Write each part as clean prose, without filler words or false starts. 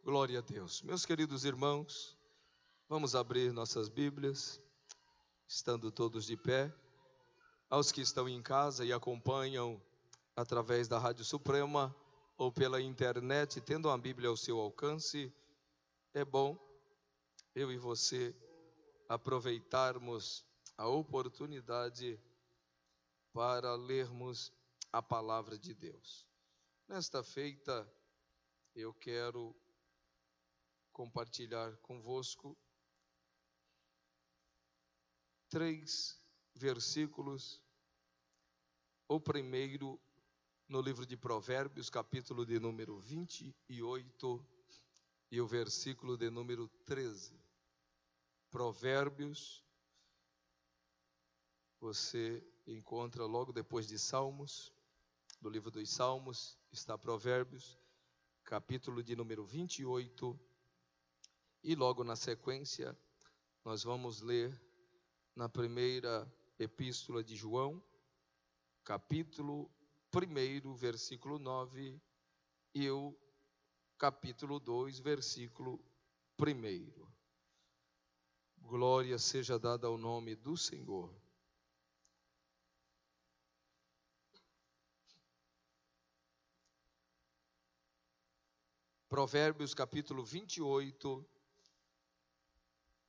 Glória a Deus. Meus queridos irmãos, vamos abrir nossas Bíblias, estando todos de pé. Aos que estão em casa e acompanham através da Rádio Suprema ou pela internet, tendo a Bíblia ao seu alcance, é bom eu e você aproveitarmos a oportunidade para lermos a palavra de Deus. Nesta feita, eu quero compartilhar convosco 3 versículos. O primeiro no livro de Provérbios, capítulo de número 28 e o versículo de número 13. Provérbios, você encontra logo depois de Salmos, do livro dos Salmos, está Provérbios, capítulo de número 28, e logo na sequência, nós vamos ler na primeira epístola de João, capítulo 1, versículo 9, e o capítulo 2, versículo 1. Glória seja dada ao nome do Senhor. Provérbios, capítulo 28,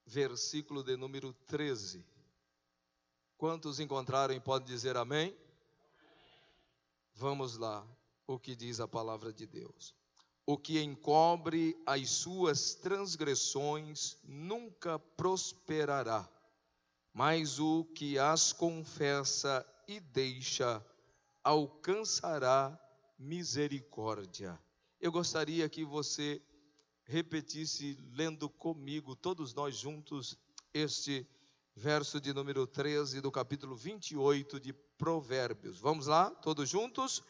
versículo de número 13. Quantos encontraram e podem dizer amém? Vamos lá, o que diz a palavra de Deus. O que encobre as suas transgressões nunca prosperará, mas o que as confessa e deixa alcançará misericórdia. Eu gostaria que você repetisse, lendo comigo, todos nós juntos, este verso de número 13 do capítulo 28 de Provérbios. Vamos lá, todos juntos?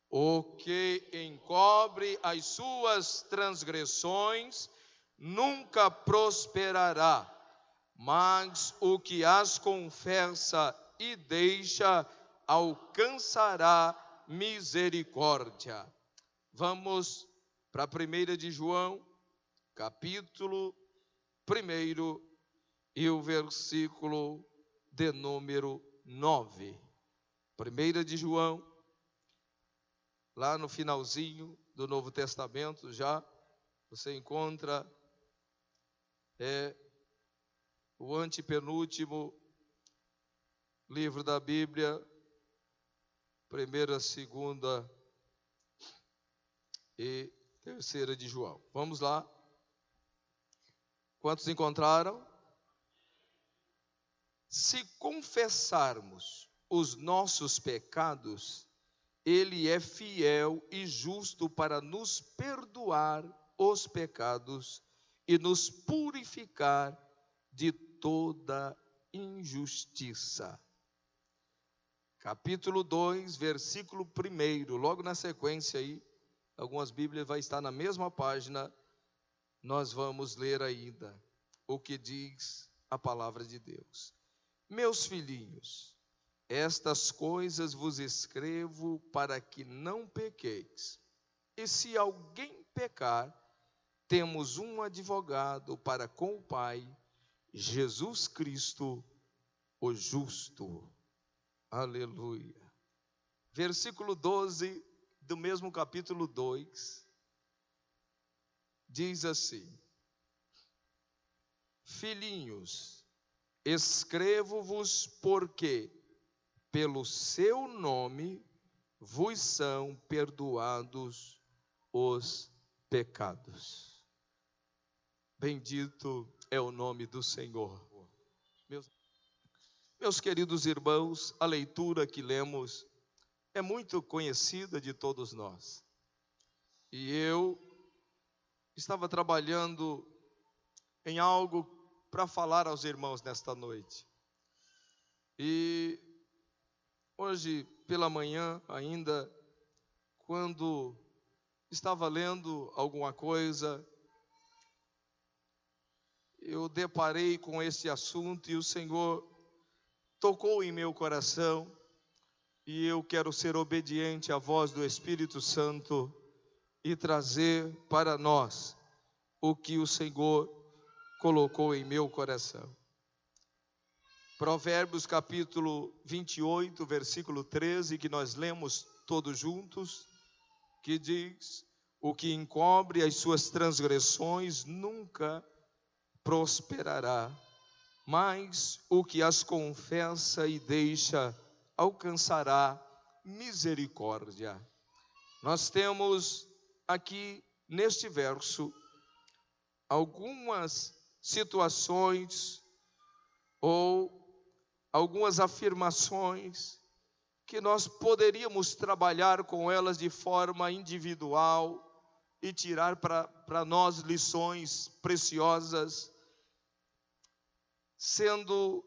O que encobre as suas transgressões nunca prosperará, mas o que as confessa e deixa alcançará misericórdia. Vamos para a 1 de João, capítulo 1 e o versículo de número 9. 1 de João, lá no finalzinho do Novo Testamento já, você encontra o antepenúltimo livro da Bíblia, 1ª, 2ª e 3ª de João. Vamos lá. Quantos encontraram? Se confessarmos os nossos pecados, Ele é fiel e justo para nos perdoar os pecados e nos purificar de toda injustiça. Capítulo 2, versículo 1, logo na sequência aí, algumas Bíblias vai estar na mesma página, nós vamos ler ainda o que diz a palavra de Deus. Meus filhinhos, estas coisas vos escrevo para que não pequeis. E se alguém pecar, temos um advogado para com o Pai, Jesus Cristo, o justo. Aleluia. Versículo 12 do mesmo capítulo 2, diz assim: Filhinhos, escrevo-vos porque pelo seu nome vos são perdoados os pecados. Bendito é o nome do Senhor. Meus queridos irmãos, a leitura que lemos é muito conhecida de todos nós. E eu estava trabalhando em algo para falar aos irmãos nesta noite. E hoje pela manhã ainda, quando estava lendo alguma coisa, eu deparei com esse assunto e o Senhor tocou em meu coração. E eu quero ser obediente à voz do Espírito Santo e trazer para nós o que o Senhor colocou em meu coração. Provérbios capítulo 28, versículo 13, que nós lemos todos juntos, que diz: o que encobre as suas transgressões nunca prosperará, mas o que as confessa e deixa alcançará misericórdia. Nós temos aqui neste verso algumas situações ou algumas afirmações que nós poderíamos trabalhar com elas de forma individual e tirar para nós lições preciosas, sendo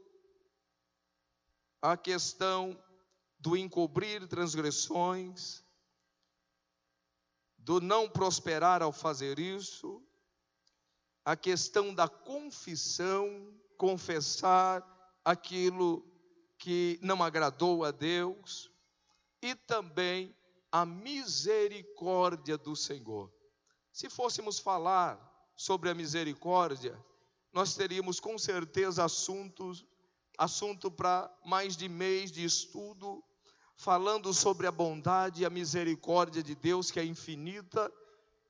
a questão do encobrir transgressões, do não prosperar ao fazer isso, a questão da confissão, confessar aquilo que não agradou a Deus, e também a misericórdia do Senhor. Se fôssemos falar sobre a misericórdia, nós teríamos com certeza assunto para mais de mês de estudo, falando sobre a bondade e a misericórdia de Deus, que é infinita,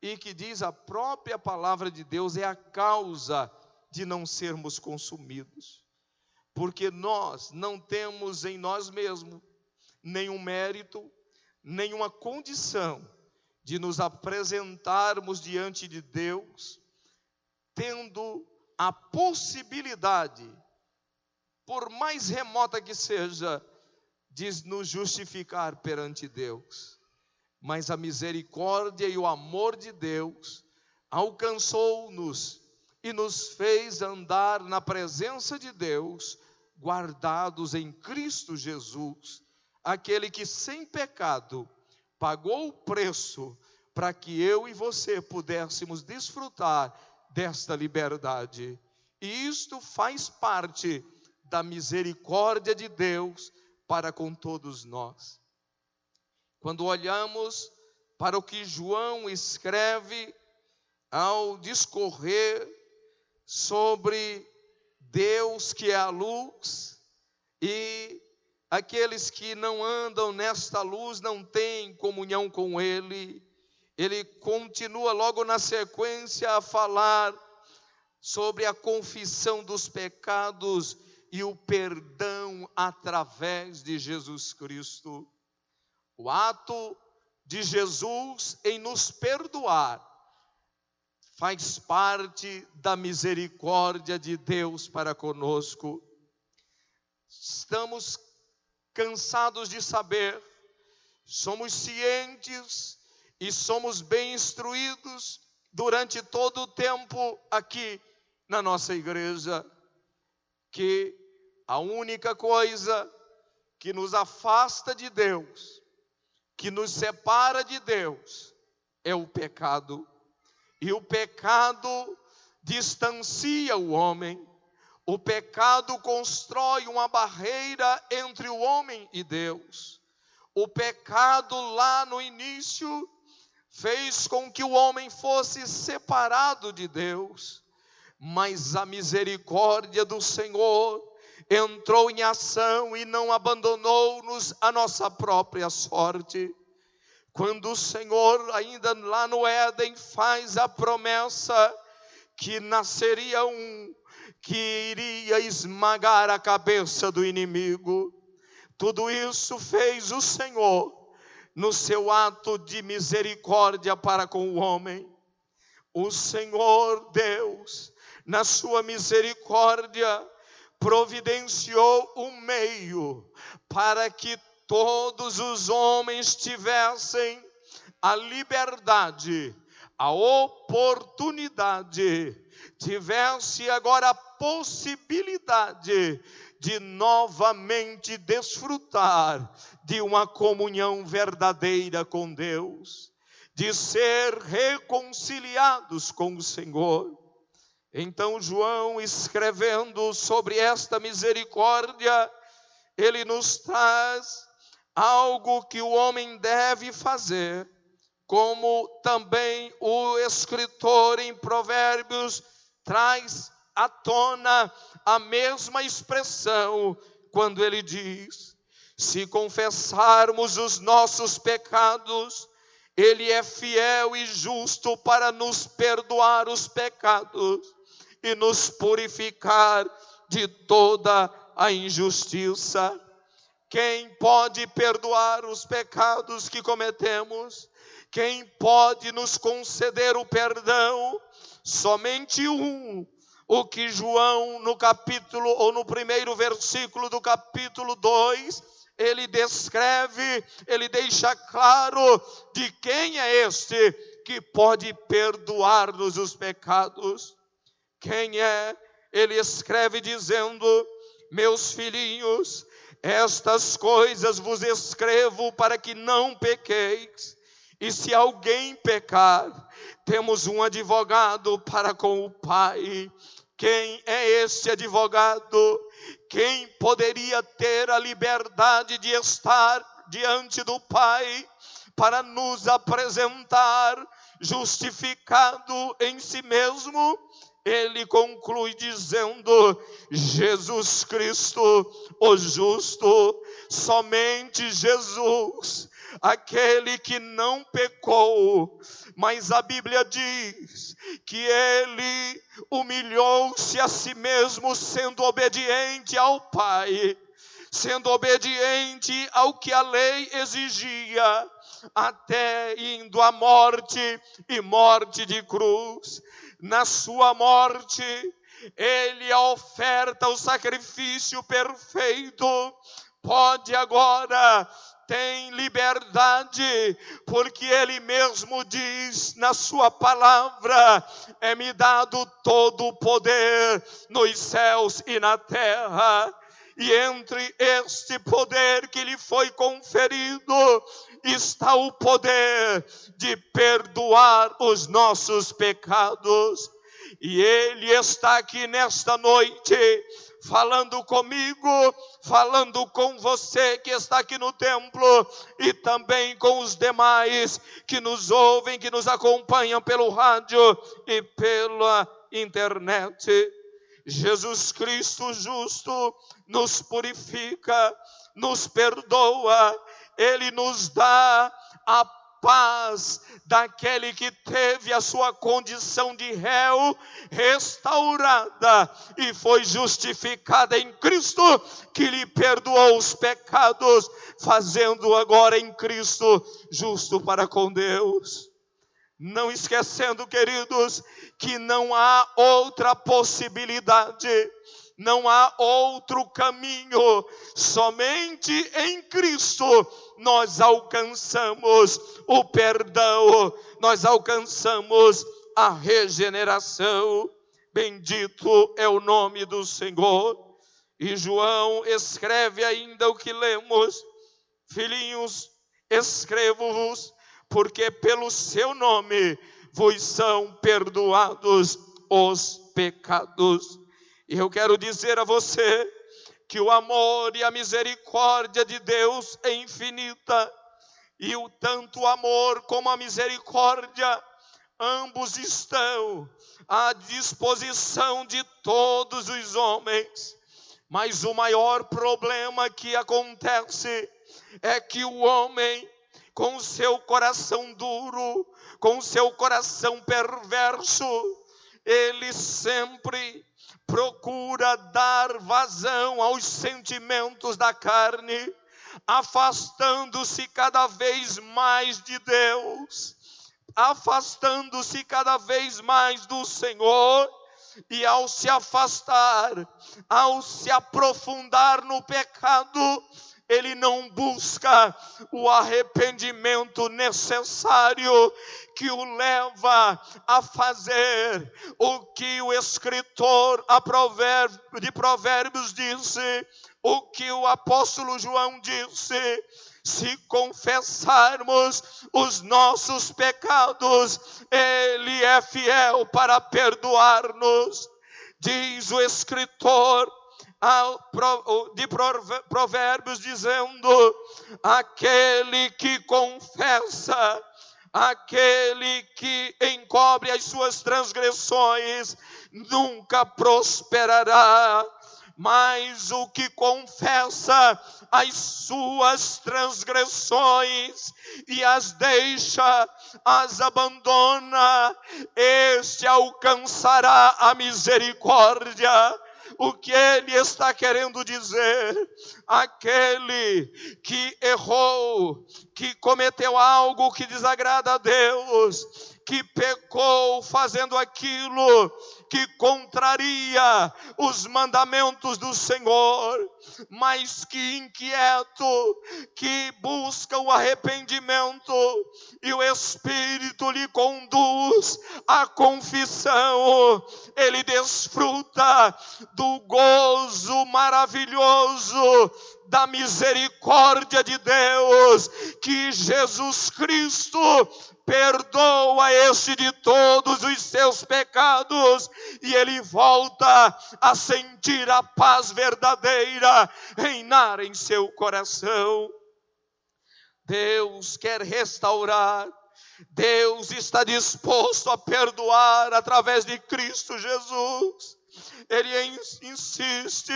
e que diz a própria palavra de Deus é a causa de não sermos consumidos. Porque nós não temos em nós mesmos nenhum mérito, nenhuma condição de nos apresentarmos diante de Deus, tendo a possibilidade, por mais remota que seja, de nos justificar perante Deus. Mas a misericórdia e o amor de Deus alcançou-nos e nos fez andar na presença de Deus, guardados em Cristo Jesus, aquele que sem pecado pagou o preço para que eu e você pudéssemos desfrutar desta liberdade. E isto faz parte da misericórdia de Deus para com todos nós. Quando olhamos para o que João escreve ao discorrer sobre Deus que é a luz, e aqueles que não andam nesta luz não têm comunhão com Ele, ele continua logo na sequência a falar sobre a confissão dos pecados e o perdão através de Jesus Cristo. O ato de Jesus em nos perdoar faz parte da misericórdia de Deus para conosco. Estamos cansados de saber, somos cientes e somos bem instruídos durante todo o tempo aqui na nossa igreja, que a única coisa que nos afasta de Deus, que nos separa de Deus, é o pecado. E o pecado distancia o homem. O pecado constrói uma barreira entre o homem e Deus. O pecado lá no início fez com que o homem fosse separado de Deus. Mas a misericórdia do Senhor entrou em ação e não abandonou-nos à nossa própria sorte. Quando o Senhor, ainda lá no Éden, faz a promessa que nasceria um que iria esmagar a cabeça do inimigo, tudo isso fez o Senhor no seu ato de misericórdia para com o homem. O Senhor Deus, na sua misericórdia, providenciou um meio para que todos os homens tivessem a liberdade, a oportunidade, tivesse agora a possibilidade de novamente desfrutar de uma comunhão verdadeira com Deus, de ser reconciliados com o Senhor. Então João, escrevendo sobre esta misericórdia, ele nos traz algo que o homem deve fazer como também o escritor em Provérbios traz à tona a mesma expressão quando ele diz: se confessarmos os nossos pecados, Ele é fiel e justo para nos perdoar os pecados e nos purificar de toda a injustiça. Quem pode perdoar os pecados que cometemos? Quem pode nos conceder o perdão? Somente um. O que João, no capítulo, ou no primeiro versículo do capítulo 2, ele descreve, ele deixa claro de quem é este que pode perdoar-nos os pecados. Quem é? Ele escreve dizendo: meus filhinhos, estas coisas vos escrevo para que não pequeis. E se alguém pecar, temos um advogado para com o Pai. Quem é este advogado? Quem poderia ter a liberdade de estar diante do Pai para nos apresentar justificado em si mesmo? Ele conclui dizendo: Jesus Cristo, o justo, somente Jesus, aquele que não pecou. Mas a Bíblia diz que ele humilhou-se a si mesmo, sendo obediente ao Pai, sendo obediente ao que a lei exigia, até indo à morte e morte de cruz. Na sua morte, ele oferta o sacrifício perfeito. Pode agora, tem liberdade, porque ele mesmo diz na sua palavra: é-me dado todo o poder nos céus e na terra. E entre este poder que lhe foi conferido está o poder de perdoar os nossos pecados. E ele está aqui nesta noite falando comigo, falando com você que está aqui no templo e também com os demais que nos ouvem, que nos acompanham pelo rádio e pela internet. Jesus Cristo justo nos purifica, nos perdoa, Ele nos dá a paz daquele que teve a sua condição de réu restaurada e foi justificada em Cristo, que lhe perdoou os pecados, fazendo agora em Cristo justo para com Deus. Não esquecendo, queridos, que não há outra possibilidade, não há outro caminho, somente em Cristo nós alcançamos o perdão, nós alcançamos a regeneração. Bendito é o nome do Senhor. E João escreve ainda o que lemos: filhinhos, escrevo-vos, porque pelo seu nome vos são perdoados os pecados. E eu quero dizer a você que o amor e a misericórdia de Deus é infinita, e o tanto o amor como a misericórdia, ambos estão à disposição de todos os homens. Mas o maior problema que acontece é que o homem, com o seu coração duro, com o seu coração perverso, ele sempre procura dar vazão aos sentimentos da carne, afastando-se cada vez mais de Deus, afastando-se cada vez mais do Senhor. E ao se afastar, ao se aprofundar no pecado, ele não busca o arrependimento necessário que o leva a fazer o que o escritor de Provérbios disse, o que o apóstolo João disse: se confessarmos os nossos pecados, Ele é fiel para perdoar-nos. Diz o escritor de Provérbios dizendo: aquele que confessa Aquele que encobre as suas transgressões nunca prosperará, mas o que confessa as suas transgressões e as deixa, as abandona, este alcançará a misericórdia. O que ele está querendo dizer? Aquele que errou, que cometeu algo que desagrada a Deus, que pecou fazendo aquilo que contraria os mandamentos do Senhor, mas que inquieto, que busca o arrependimento e o Espírito lhe conduz à confissão, ele desfruta do gozo maravilhoso da misericórdia de Deus, que Jesus Cristo perdoa este de todos os seus pecados, e ele volta a sentir a paz verdadeira reinar em seu coração. Deus quer restaurar, Deus está disposto a perdoar através de Cristo Jesus. Ele insiste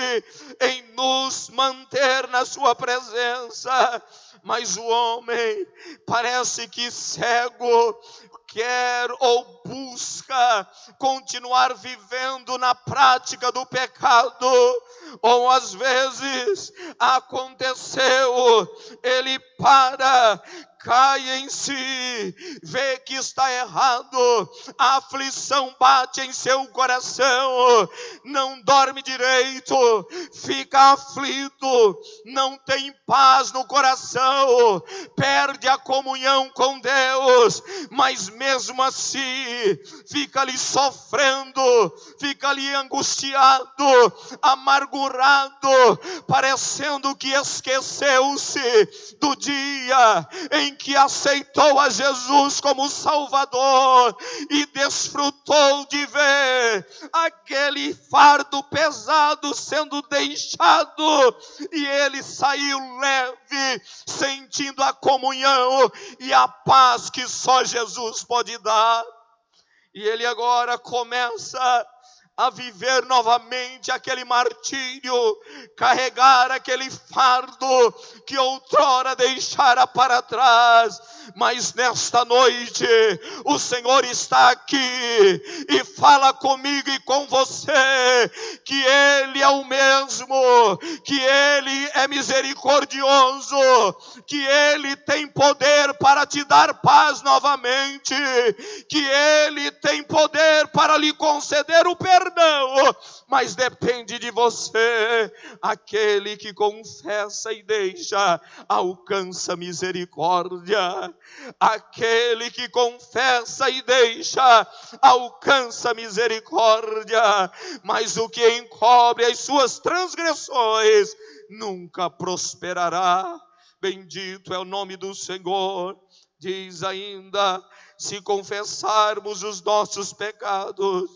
em nos manter na sua presença, mas o homem parece que cego, quer ou busca continuar vivendo na prática do pecado, ou às vezes aconteceu, ele para, cai em si, vê que está errado, a aflição bate em seu coração, não dorme direito, fica aflito, não tem paz no coração, perde a comunhão com Deus, mas mesmo assim fica ali sofrendo, fica ali angustiado, amargurado, parecendo que esqueceu-se do dia em que aceitou a Jesus como Salvador e desfrutou de ver aquele fardo pesado sendo deixado, e ele saiu leve, sentindo a comunhão e a paz que só Jesus pode dar. E ele agora começa a viver novamente aquele martírio, carregar aquele fardo que outrora deixara para trás. Mas nesta noite o Senhor está aqui e fala comigo e com você que Ele é o mesmo, que Ele é misericordioso, que Ele tem poder para te dar paz novamente, que Ele tem poder para lhe conceder o perdão, mas depende de você. Aquele que confessa e deixa alcança misericórdia. Aquele que confessa e deixa alcança misericórdia, mas o que encobre as suas transgressões nunca prosperará. Bendito é o nome do Senhor. Diz ainda: se confessarmos os nossos pecados,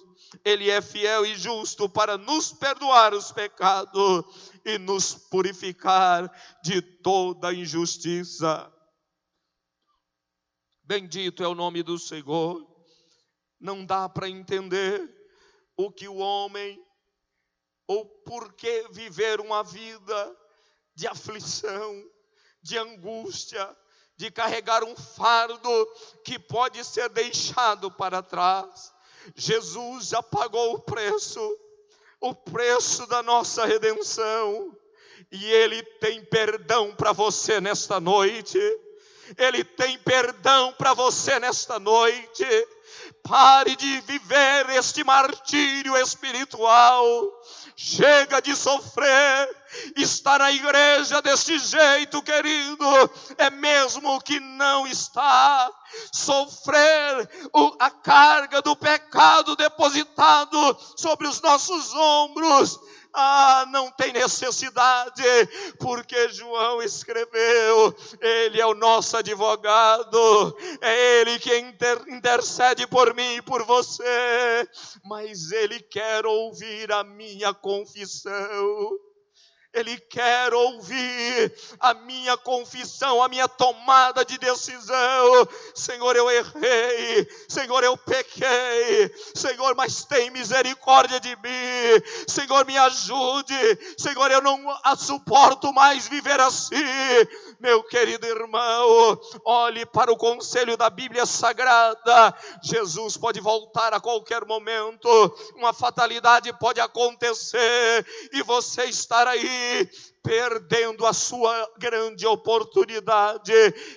Ele é fiel e justo para nos perdoar os pecados e nos purificar de toda injustiça. Bendito é o nome do Senhor. Não dá para entender o que o homem, ou por que viver uma vida de aflição, de angústia, de carregar um fardo que pode ser deixado para trás. Jesus já pagou o preço da nossa redenção, e Ele tem perdão para você nesta noite. Ele tem perdão para você nesta noite. Pare de viver este martírio espiritual. Chega de sofrer. Está na igreja deste jeito, querido, é mesmo que não está. Sofrer a carga do pecado depositado sobre os nossos ombros, não tem necessidade, porque João escreveu: Ele é o nosso advogado, é Ele que intercede por mim e por você, mas Ele quer ouvir a minha confissão. Ele quer ouvir a minha confissão, a minha tomada de decisão. Senhor, eu errei. Senhor, eu pequei. Senhor, mas tem misericórdia de mim. Senhor, me ajude. Senhor, eu não suporto mais viver assim. Meu querido irmão, olhe para o conselho da Bíblia Sagrada. Jesus pode voltar a qualquer momento. Uma fatalidade pode acontecer e você estar aí perdendo a sua grande oportunidade,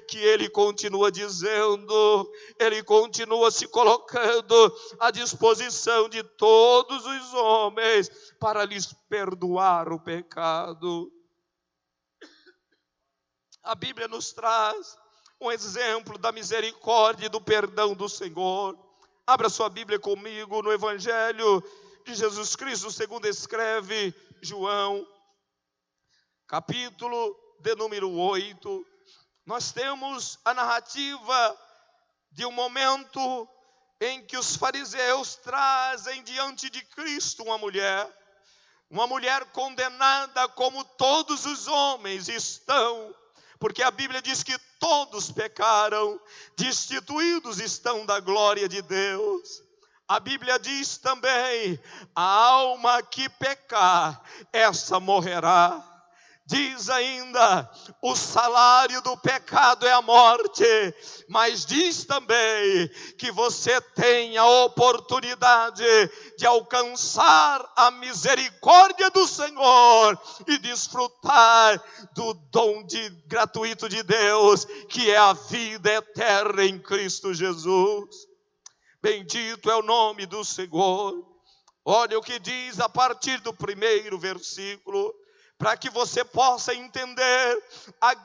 que Ele continua dizendo, Ele continua se colocando à disposição de todos os homens para lhes perdoar o pecado. A Bíblia nos traz um exemplo da misericórdia e do perdão do Senhor. Abra sua Bíblia comigo no Evangelho de Jesus Cristo, segundo escreve João, capítulo de número 8. Nós temos a narrativa de um momento em que os fariseus trazem diante de Cristo uma mulher condenada como todos os homens estão, porque a Bíblia diz que todos pecaram, destituídos estão da glória de Deus. A Bíblia diz também, a alma que pecar, essa morrerá. Diz ainda, o salário do pecado é a morte, mas diz também que você tem a oportunidade de alcançar a misericórdia do Senhor e desfrutar do dom gratuito de Deus, que é a vida eterna em Cristo Jesus. Bendito é o nome do Senhor. Olha o que diz a partir do primeiro versículo, para que você possa entender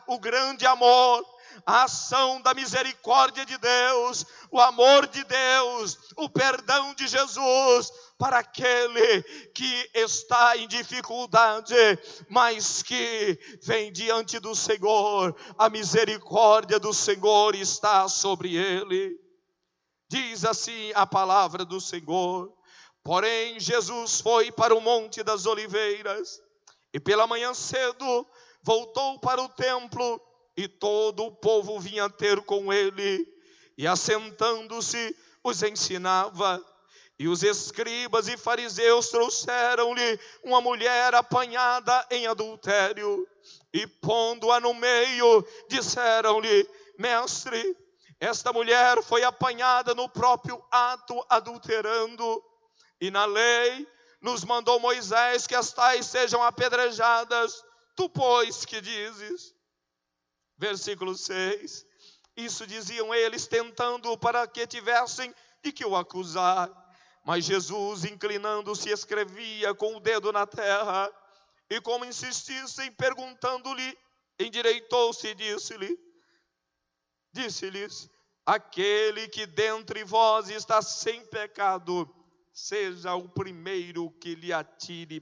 o grande amor, a ação da misericórdia de Deus, o amor de Deus, o perdão de Jesus para aquele que está em dificuldade, mas que vem diante do Senhor. A misericórdia do Senhor está sobre ele. Diz assim a palavra do Senhor: porém Jesus foi para o Monte das Oliveiras, e pela manhã cedo voltou para o templo, e todo o povo vinha ter com ele, e assentando-se os ensinava. E os escribas e fariseus trouxeram-lhe uma mulher apanhada em adultério, e pondo-a no meio, disseram-lhe: mestre, esta mulher foi apanhada no próprio ato adulterando, e na lei nos mandou Moisés que as tais sejam apedrejadas. Tu, pois, que dizes? Versículo 6. Isso diziam eles, tentando para que tivessem de que o acusar. Mas Jesus, inclinando-se, escrevia com o dedo na terra. E como insistissem, perguntando-lhe, endireitou-se e disse-lhes: aquele que dentre vós está sem pecado, seja o primeiro que lhe atire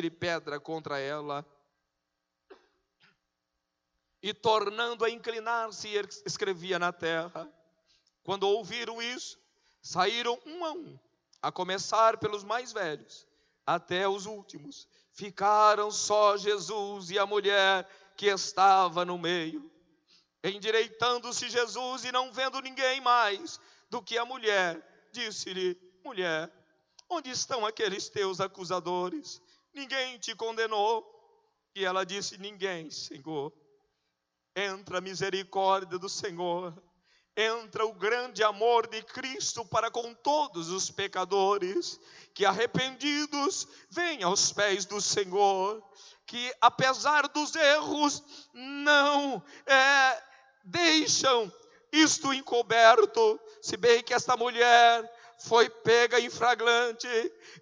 pedra contra ela. E tornando a inclinar-se, escrevia na terra. Quando ouviram isso, saíram um, a começar pelos mais velhos, até os últimos. Ficaram só Jesus e a mulher que estava no meio. Endireitando-se Jesus e não vendo ninguém mais do que a mulher, disse-lhe: mulher, onde estão aqueles teus acusadores? Ninguém te condenou? E ela disse: ninguém, Senhor. Entra a misericórdia do Senhor, entra o grande amor de Cristo para com todos os pecadores, que arrependidos vêm aos pés do Senhor, que apesar dos erros não deixam isto encoberto, se bem que esta mulher foi pega em flagrante,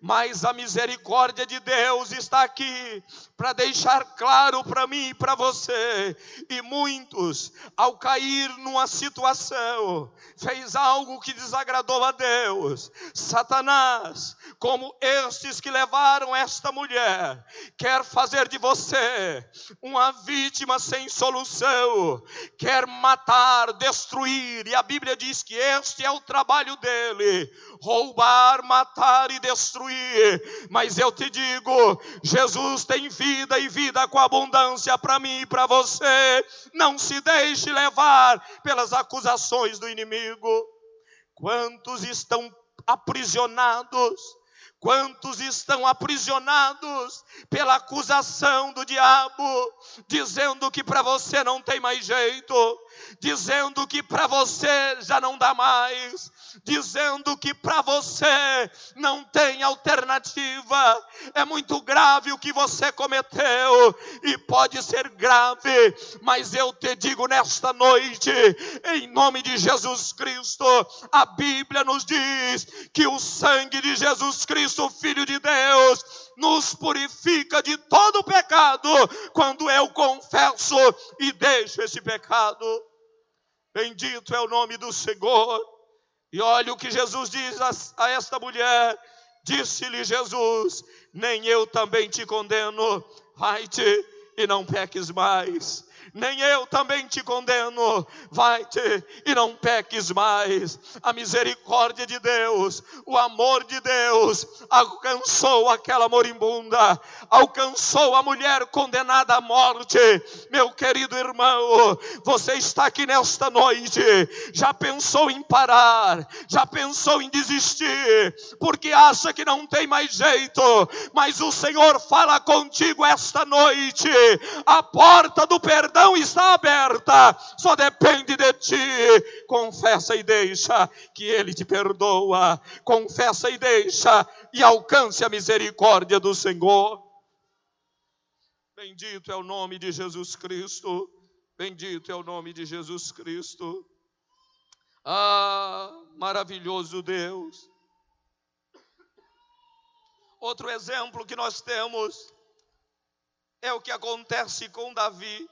mas a misericórdia de Deus está aqui para deixar claro para mim e para você. E muitos, ao cair numa situação, fez algo que desagradou a Deus. Satanás, como estes que levaram esta mulher, quer fazer de você uma vítima sem solução, quer matar, destruir, e a Bíblia diz que este é o trabalho dele. roubar, matar e destruir. Mas eu te digo, Jesus tem vida e vida com abundância para mim e para você. Não se deixe levar pelas acusações do inimigo. Quantos estão aprisionados? Quantos estão aprisionados pela acusação do diabo, dizendo que para você não tem mais jeito, dizendo que para você já não dá mais, dizendo que para você não tem alternativa. É muito grave o que você cometeu e pode ser grave, mas eu te digo nesta noite, em nome de Jesus Cristo, a Bíblia nos diz que o sangue de Jesus Cristo, o Filho de Deus, nos purifica de todo pecado quando eu confesso e deixo esse pecado. Bendito é o nome do Senhor. E olha o que Jesus diz a esta mulher. Disse-lhe Jesus: nem eu também te condeno, vai-te e não peques mais. Nem eu também te condeno, vai-te e não peques mais. A misericórdia de Deus, o amor de Deus alcançou aquela moribunda, alcançou a mulher condenada à morte. Meu querido irmão, você está aqui nesta noite, já pensou em parar, já pensou em desistir, porque acha que não tem mais jeito, mas o Senhor fala contigo esta noite. A porta do perdão está aberta, só depende de ti. Confessa e deixa que Ele te perdoa. Confessa e deixa e alcance a misericórdia do Senhor. Bendito é o nome de Jesus Cristo. Bendito é o nome de Jesus Cristo. Ah, maravilhoso Deus. Outro exemplo que nós temos é o que acontece com Davi.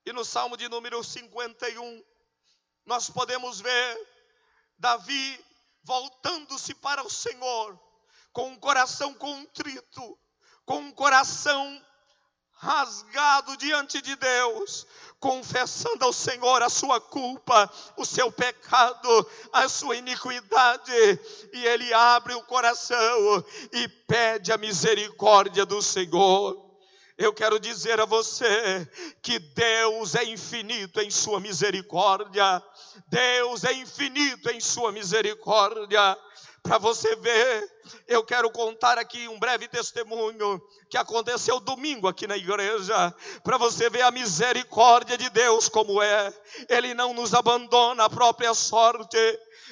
E no Salmo de número 51, nós podemos ver Davi voltando-se para o Senhor, com um coração contrito, com um coração rasgado diante de Deus, confessando ao Senhor a sua culpa, o seu pecado, a sua iniquidade. E ele abre o coração e pede a misericórdia do Senhor. Eu quero dizer a você que Deus é infinito em sua misericórdia. Deus é infinito em sua misericórdia. Para você ver, eu quero contar aqui um breve testemunho que aconteceu domingo aqui na igreja, para você ver a misericórdia de Deus como é. Ele não nos abandona à própria sorte.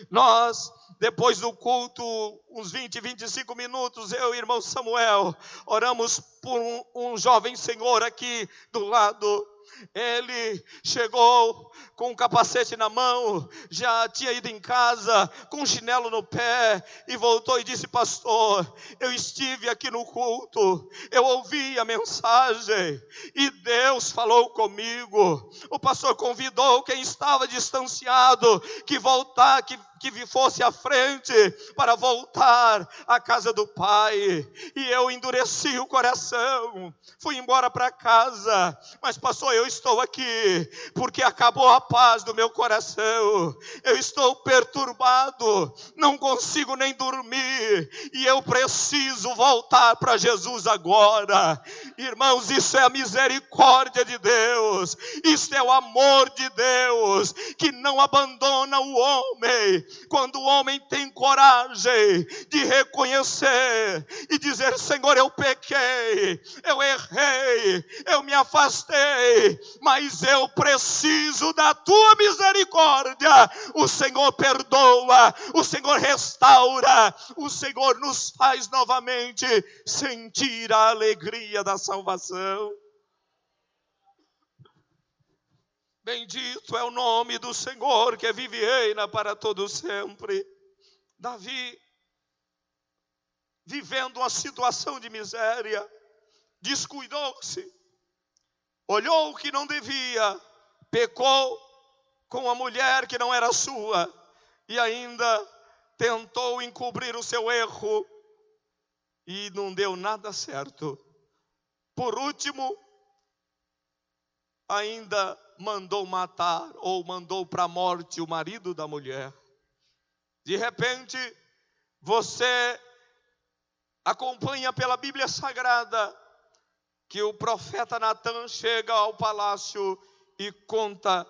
Nós, depois do culto, uns 20, 25 minutos, eu e o irmão Samuel, oramos por um jovem senhor aqui do lado. Ele chegou com um capacete na mão, já tinha ido em casa com um chinelo no pé e voltou e disse: pastor, eu estive aqui no culto, eu ouvi a mensagem e Deus falou comigo. O pastor convidou quem estava distanciado que fosse à frente para voltar à casa do Pai. E eu endureci o coração, fui embora para casa. Mas pastor, eu estou aqui porque acabou a paz do meu coração. Eu estou perturbado, não consigo nem dormir, e eu preciso voltar para Jesus agora. Irmãos, isso é a misericórdia de Deus, isso é o amor de Deus, que não abandona o homem. Quando o homem tem coragem de reconhecer e dizer: Senhor, eu pequei, eu errei, eu me afastei, mas eu preciso da tua misericórdia. O Senhor perdoa, o Senhor restaura, o Senhor nos faz novamente sentir a alegria da salvação. Bendito é o nome do Senhor, que vive e reina para todo sempre. Davi, vivendo uma situação de miséria, descuidou-se, olhou o que não devia, pecou com a mulher que não era sua e ainda tentou encobrir o seu erro e não deu nada certo. Por último, ainda mandou matar ou mandou para a morte o marido da mulher. De repente, Você acompanha pela Bíblia Sagrada que o profeta Natan chega ao palácio e conta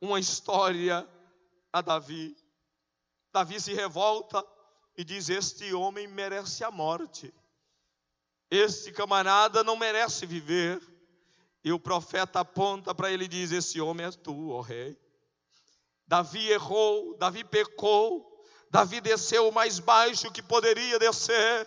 uma história a Davi. Davi se revolta e diz: este homem merece a morte. Este camarada não merece viver. E o profeta aponta para ele e diz: esse homem é tu, ó rei. Davi errou, Davi pecou, Davi desceu o mais baixo que poderia descer,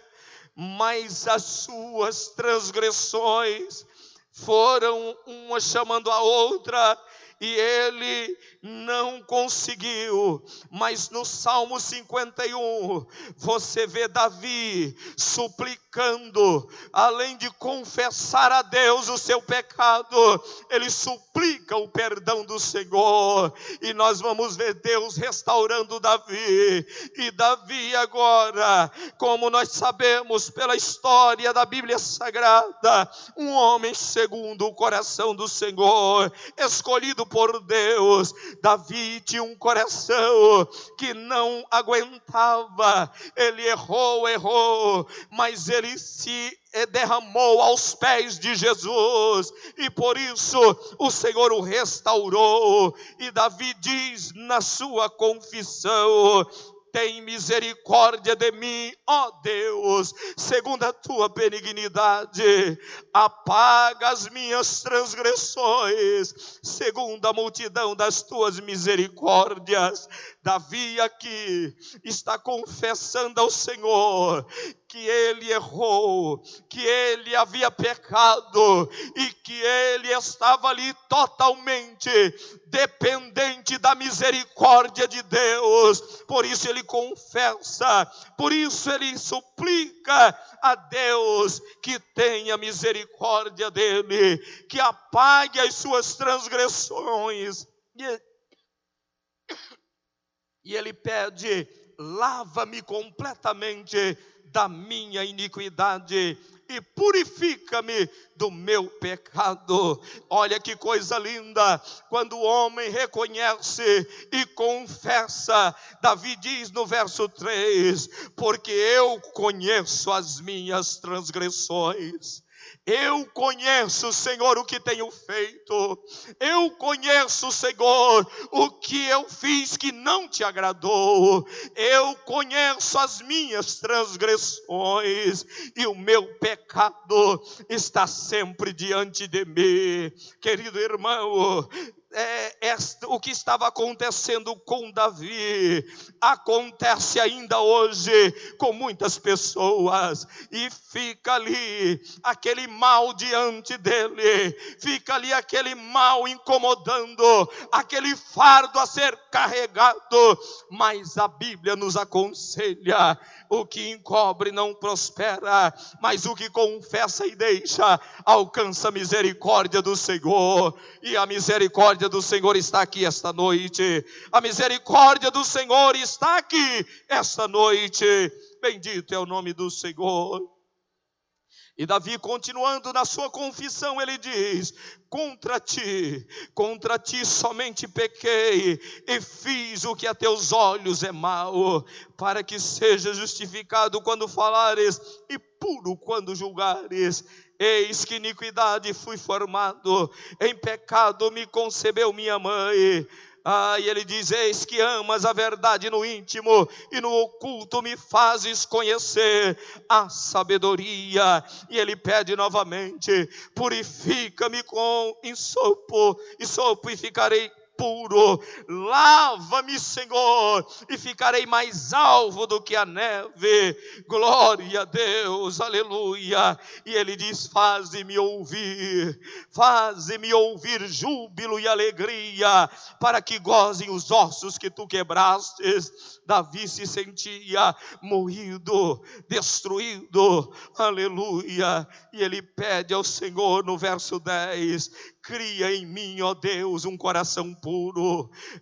mas as suas transgressões foram uma chamando a outra, e ele não conseguiu. Mas no Salmo 51, você vê Davi suplicando, além de confessar a Deus o seu pecado, ele suplica o perdão do Senhor. E nós vamos ver Deus restaurando Davi. E Davi agora, como nós sabemos pela história da Bíblia Sagrada, um homem segundo o coração do Senhor, escolhido por Deus. Davi tinha um coração que não aguentava. Ele errou, mas ele se derramou aos pés de Jesus, e por isso o Senhor o restaurou. E Davi diz na sua confissão: tem misericórdia de mim, ó Deus, segundo a tua benignidade, apaga as minhas transgressões, segundo a multidão das tuas misericórdias. Davi aqui está confessando ao Senhor que ele errou, que ele havia pecado e que ele estava ali totalmente dependente da misericórdia de Deus. Por isso ele confessa, por isso ele suplica a Deus que tenha misericórdia dele, que apague as suas transgressões. E ele pede: lava-me completamente da minha iniquidade e purifica-me do meu pecado. Olha que coisa linda, quando o homem reconhece e confessa. Davi diz no verso 3: porque eu conheço as minhas transgressões. Eu conheço, Senhor, o que tenho feito. Eu conheço, Senhor, o que eu fiz que não te agradou. Eu conheço as minhas transgressões e o meu pecado está sempre diante de mim. Querido irmão, o que estava acontecendo com Davi acontece ainda hoje com muitas pessoas, e fica ali aquele mal diante dele, fica ali aquele mal incomodando, aquele fardo a ser carregado. Mas a Bíblia nos aconselha: o que encobre não prospera, mas o que confessa e deixa alcança a misericórdia do Senhor. E a misericórdia do Senhor está aqui esta noite. A misericórdia do Senhor está aqui esta noite. Bendito é o nome do Senhor. E Davi, continuando na sua confissão, ele diz: contra ti somente pequei e fiz o que a teus olhos é mau, para que seja justificado quando falares e puro quando julgares. Eis que iniquidade fui formado, em pecado me concebeu minha mãe. E ele diz: eis que amas a verdade no íntimo, e no oculto me fazes conhecer a sabedoria. E ele pede novamente: purifica-me com ensopo e ficarei puro. Lava-me, Senhor, e ficarei mais alvo do que a neve. Glória a Deus, aleluia. E ele diz: faze-me ouvir júbilo e alegria, para que gozem os ossos que tu quebrastes. Davi se sentia moído, destruído, aleluia. E ele pede ao Senhor no verso 10: cria em mim, ó Deus, um coração puro.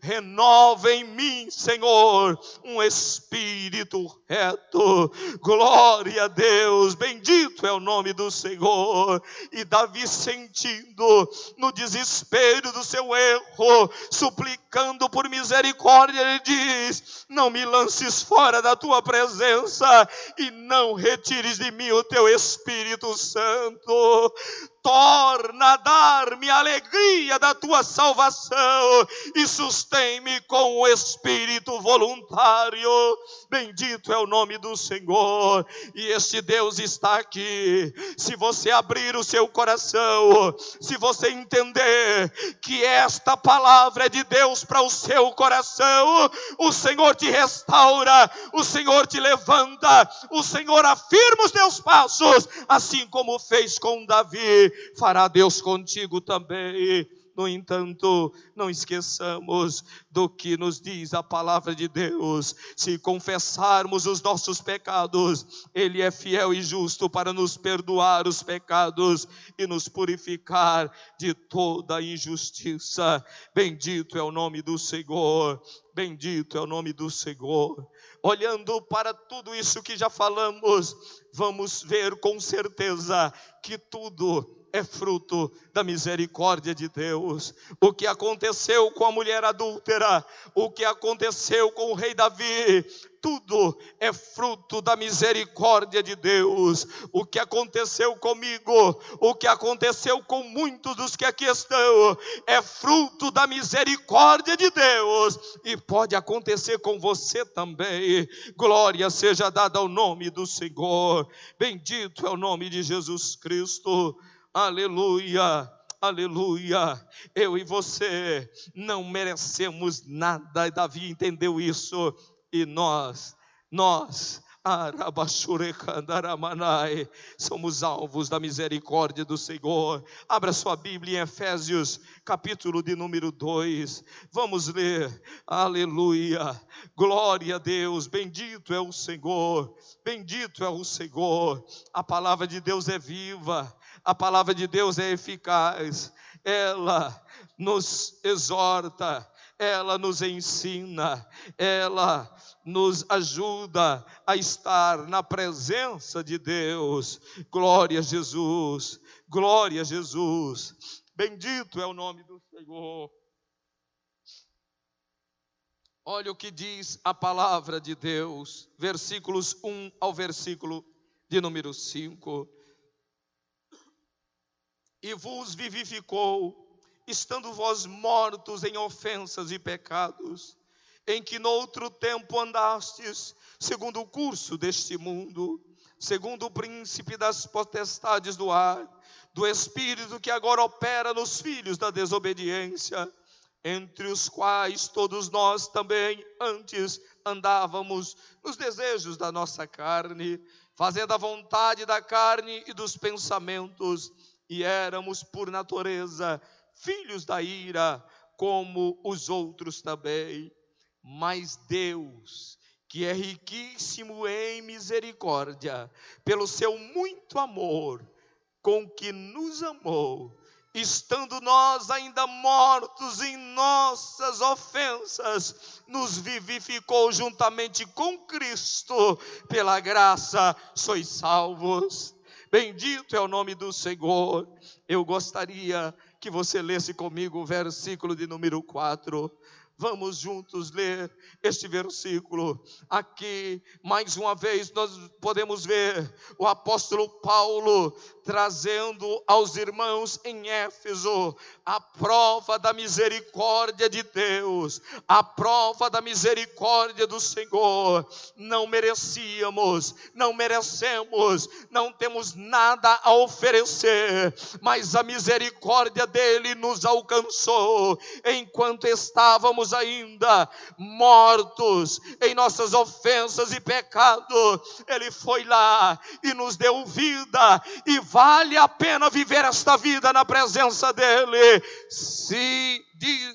Renova em mim, Senhor, um espírito reto. Glória a Deus, bendito é o nome do Senhor. E Davi, sentindo no desespero do seu erro, suplicando suplicando por misericórdia, ele diz: não me lances fora da tua presença e não retires de mim o teu Espírito Santo. Torna a dar-me a alegria da tua salvação e sustém-me com o espírito voluntário. Bendito é o nome do Senhor. E este Deus está aqui. Se você abrir o seu coração, se você entender que esta palavra é de Deus para o seu coração, o Senhor te restaura, o Senhor te levanta, o Senhor afirma os teus passos, assim como fez com Davi, fará Deus contigo também. No entanto, não esqueçamos do que nos diz a palavra de Deus. Se confessarmos os nossos pecados, Ele é fiel e justo para nos perdoar os pecados e nos purificar de toda injustiça. Bendito é o nome do Senhor, bendito é o nome do Senhor. Olhando para tudo isso que já falamos, vamos ver com certeza que tudo é fruto da misericórdia de Deus. O que aconteceu com a mulher adúltera, o que aconteceu com o rei Davi, tudo é fruto da misericórdia de Deus. O que aconteceu comigo, o que aconteceu com muitos dos que aqui estão, é fruto da misericórdia de Deus, e pode acontecer com você também. Glória seja dada ao nome do Senhor. Bendito é o nome de Jesus Cristo. Aleluia, aleluia. Eu e você não merecemos nada, e Davi entendeu isso, e nós somos alvos da misericórdia do Senhor. Abra sua Bíblia em Efésios, capítulo de número 2. Vamos ler. Aleluia. Glória a Deus. Bendito é o Senhor. Bendito é o Senhor. A palavra de Deus é viva. A palavra de Deus é eficaz. Ela nos exorta, ela nos ensina, ela nos ajuda a estar na presença de Deus. Glória a Jesus, glória a Jesus. Bendito é o nome do Senhor. Olha o que diz a palavra de Deus, versículos 1 ao versículo de número 5. E vos vivificou, estando vós mortos em ofensas e pecados, em que noutro tempo andastes, segundo o curso deste mundo, segundo o príncipe das potestades do ar, do espírito que agora opera nos filhos da desobediência, entre os quais todos nós também antes andávamos nos desejos da nossa carne, fazendo a vontade da carne e dos pensamentos, e éramos por natureza filhos da ira, como os outros também. Mas Deus, que é riquíssimo em misericórdia, pelo seu muito amor com que nos amou, estando nós ainda mortos em nossas ofensas, nos vivificou juntamente com Cristo. Pela graça sois salvos. Bendito é o nome do Senhor. Eu gostaria que você lesse comigo o versículo de número 4. Vamos juntos ler este versículo. Aqui, mais uma vez, nós podemos ver o apóstolo Paulo trazendo aos irmãos em Éfeso a prova da misericórdia de Deus, a prova da misericórdia do Senhor. Não merecíamos, não merecemos, não temos nada a oferecer, mas a misericórdia dele nos alcançou enquanto estávamos ainda mortos em nossas ofensas e pecados. Ele foi lá e nos deu vida, e vale a pena viver esta vida na presença dele. Se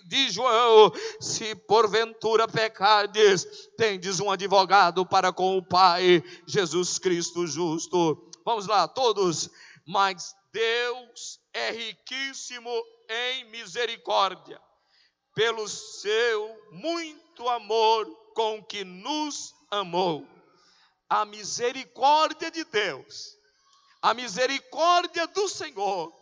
diz João, se porventura pecardes, tendes um advogado para com o Pai, Jesus Cristo justo. Vamos lá todos. Mas Deus é riquíssimo em misericórdia, pelo seu muito amor com que nos amou. A misericórdia de Deus, a misericórdia do Senhor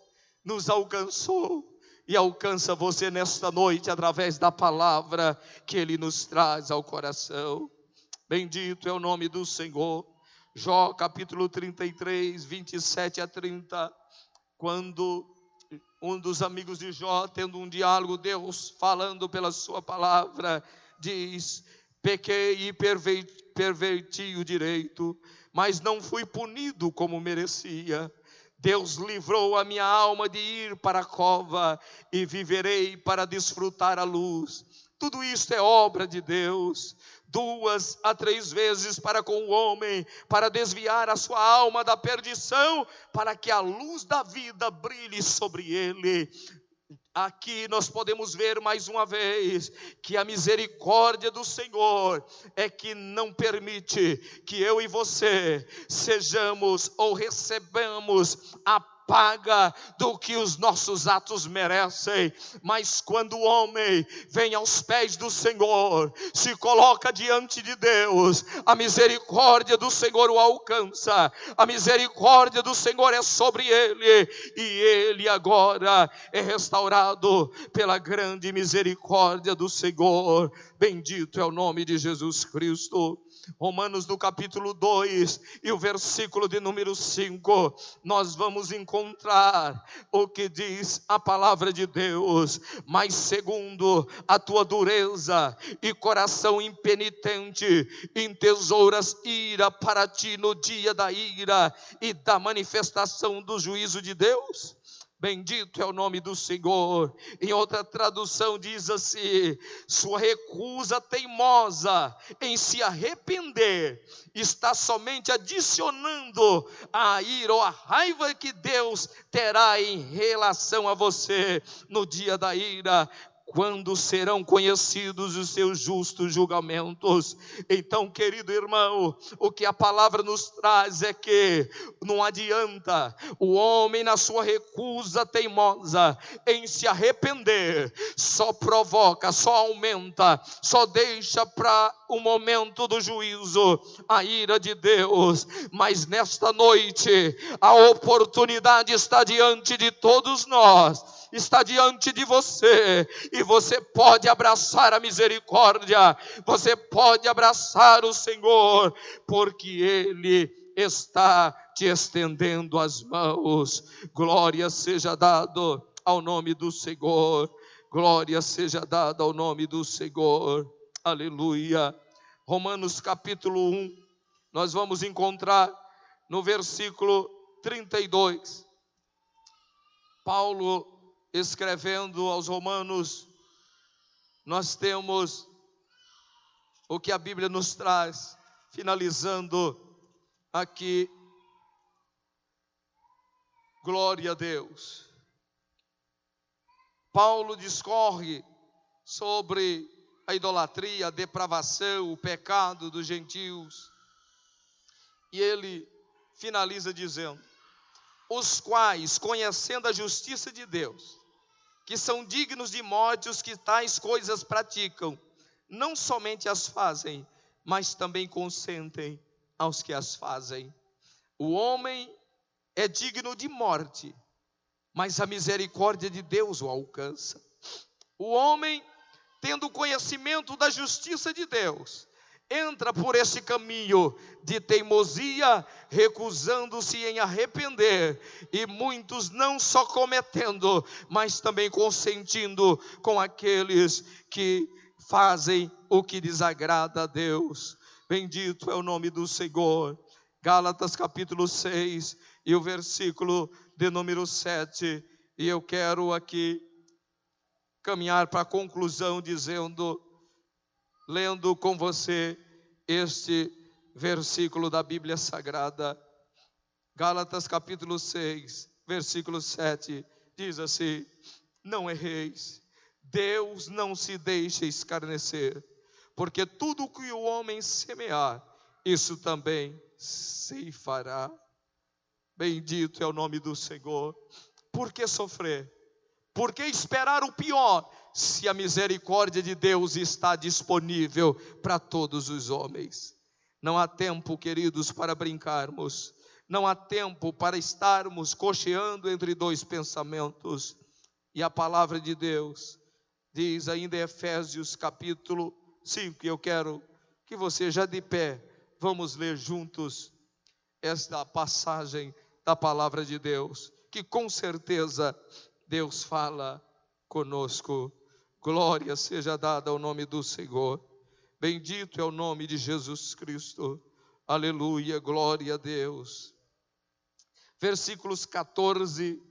nos alcançou. e alcança você nesta noite através da palavra que Ele nos traz ao coração. Bendito é o nome do Senhor. Jó capítulo 33, 27 a 30, quando um dos amigos de Jó, tendo um diálogo, Deus falando pela sua palavra, diz: pequei e perverti o direito, mas não fui punido como merecia. Deus livrou a minha alma de ir para a cova, e viverei para desfrutar a luz. Tudo isto é obra de Deus, 2 a 3 vezes para com o homem, para desviar a sua alma da perdição, para que a luz da vida brilhe sobre ele. Aqui nós podemos ver mais uma vez que a misericórdia do Senhor é que não permite que eu e você sejamos ou recebamos a paga do que os nossos atos merecem. Mas quando o homem vem aos pés do Senhor, se coloca diante de Deus, a misericórdia do Senhor o alcança, a misericórdia do Senhor é sobre ele, e ele agora é restaurado pela grande misericórdia do Senhor. Bendito é o nome de Jesus Cristo. Romanos no capítulo 2 e o versículo de número 5, nós vamos encontrar o que diz a palavra de Deus: mas segundo a tua dureza e coração impenitente, entesouras ira para ti no dia da ira e da manifestação do juízo de Deus. Bendito é o nome do Senhor. Em outra tradução diz assim: sua recusa teimosa em se arrepender está somente adicionando a ira ou a raiva que Deus terá em relação a você no dia da ira, quando serão conhecidos os seus justos julgamentos. Então, querido irmão, o que a palavra nos traz é que não adianta o homem na sua recusa teimosa em se arrepender, só provoca, só aumenta, só deixa para o momento do juízo a ira de Deus. Mas nesta noite a oportunidade está diante de todos nós, está diante de você, e você pode abraçar a misericórdia, você pode abraçar o Senhor, porque Ele está te estendendo as mãos. Glória seja dado ao nome do Senhor, glória seja dada ao nome do Senhor, aleluia. Romanos capítulo 1, nós vamos encontrar no versículo 32, Paulo escrevendo aos Romanos. Nós temos o que a Bíblia nos traz, finalizando aqui. Glória a Deus. Paulo discorre sobre a idolatria, a depravação, o pecado dos gentios, e ele finaliza dizendo: os quais, conhecendo a justiça de Deus, que são dignos de morte os que tais coisas praticam, não somente as fazem, mas também consentem aos que as fazem. O homem é digno de morte, mas a misericórdia de Deus o alcança. O homem, tendo conhecimento da justiça de Deus, entra por esse caminho de teimosia, recusando-se em arrepender, e muitos não só cometendo, mas também consentindo com aqueles que fazem o que desagrada a Deus. Bendito é o nome do Senhor. Gálatas capítulo 6 e o versículo de número 7, e eu quero aqui caminhar para a conclusão dizendo, lendo com você este versículo da Bíblia Sagrada. Gálatas capítulo 6, versículo 7, diz assim: não erreis, Deus não se deixa escarnecer, porque tudo o que o homem semear, isso também se fará. Bendito é o nome do Senhor. Por que sofrer? Por que esperar o pior, se a misericórdia de Deus está disponível para todos os homens? Não há tempo, queridos, para brincarmos. Não há tempo para estarmos cocheando entre dois pensamentos. E a palavra de Deus diz ainda em Efésios capítulo 5, e eu quero que você já de pé, vamos ler juntos esta passagem da palavra de Deus, que com certeza Deus fala conosco. Glória seja dada ao nome do Senhor. Bendito é o nome de Jesus Cristo. Aleluia, glória a Deus. Versículos 14,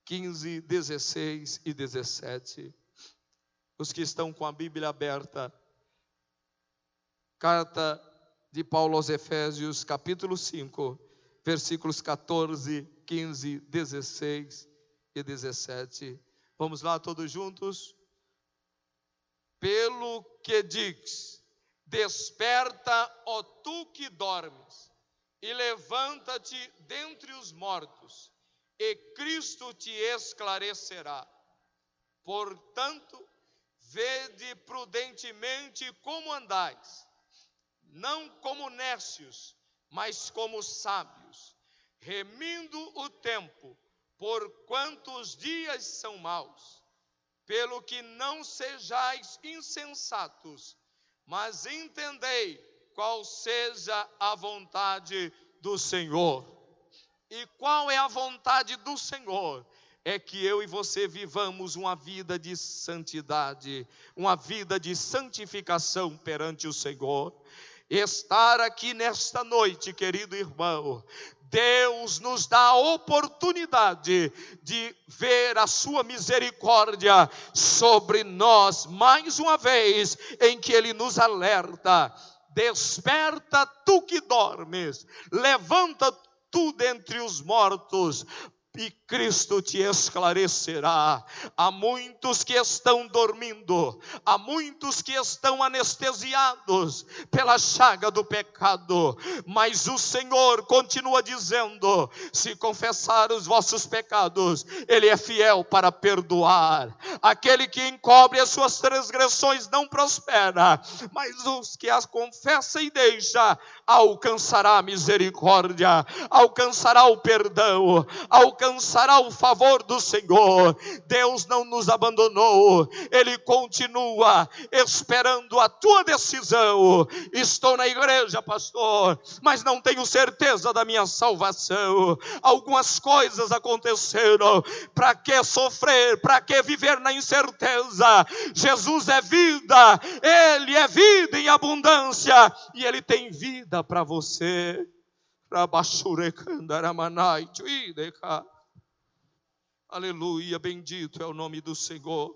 15, 16 e 17. Os que estão com a Bíblia aberta. Carta de Paulo aos Efésios, capítulo 5, versículos 14, 15, 16 e 17. Vamos lá todos juntos? Pelo que diz: desperta, ó tu que dormes, e levanta-te dentre os mortos, e Cristo te esclarecerá. Portanto, vede prudentemente como andais, não como nécios, mas como sábios, remindo o tempo, porquanto os dias são maus. Pelo que não sejais insensatos, mas entendei qual seja a vontade do Senhor. E qual é a vontade do Senhor? É que eu e você vivamos uma vida de santidade, uma vida de santificação perante o Senhor. Estar aqui nesta noite, querido irmão, Deus nos dá a oportunidade de ver a sua misericórdia sobre nós, mais uma vez, em que Ele nos alerta: desperta tu que dormes, levanta tu dentre os mortos, e Cristo te esclarecerá. Há muitos que estão dormindo, há muitos que estão anestesiados pela chaga do pecado, mas o Senhor continua dizendo: se confessar os vossos pecados, Ele é fiel para perdoar. Aquele que encobre as suas transgressões não prospera, mas os que as confessa e deixa alcançará a misericórdia, alcançará o perdão, alcançará o favor do Senhor. Deus não nos abandonou, Ele continua esperando a tua decisão. Estou na igreja, pastor, mas não tenho certeza da minha salvação. Algumas coisas aconteceram. Para que sofrer? Para que viver na incerteza? Jesus é vida, Ele é vida em abundância, e Ele tem vida para você. Aleluia, bendito é o nome do Senhor.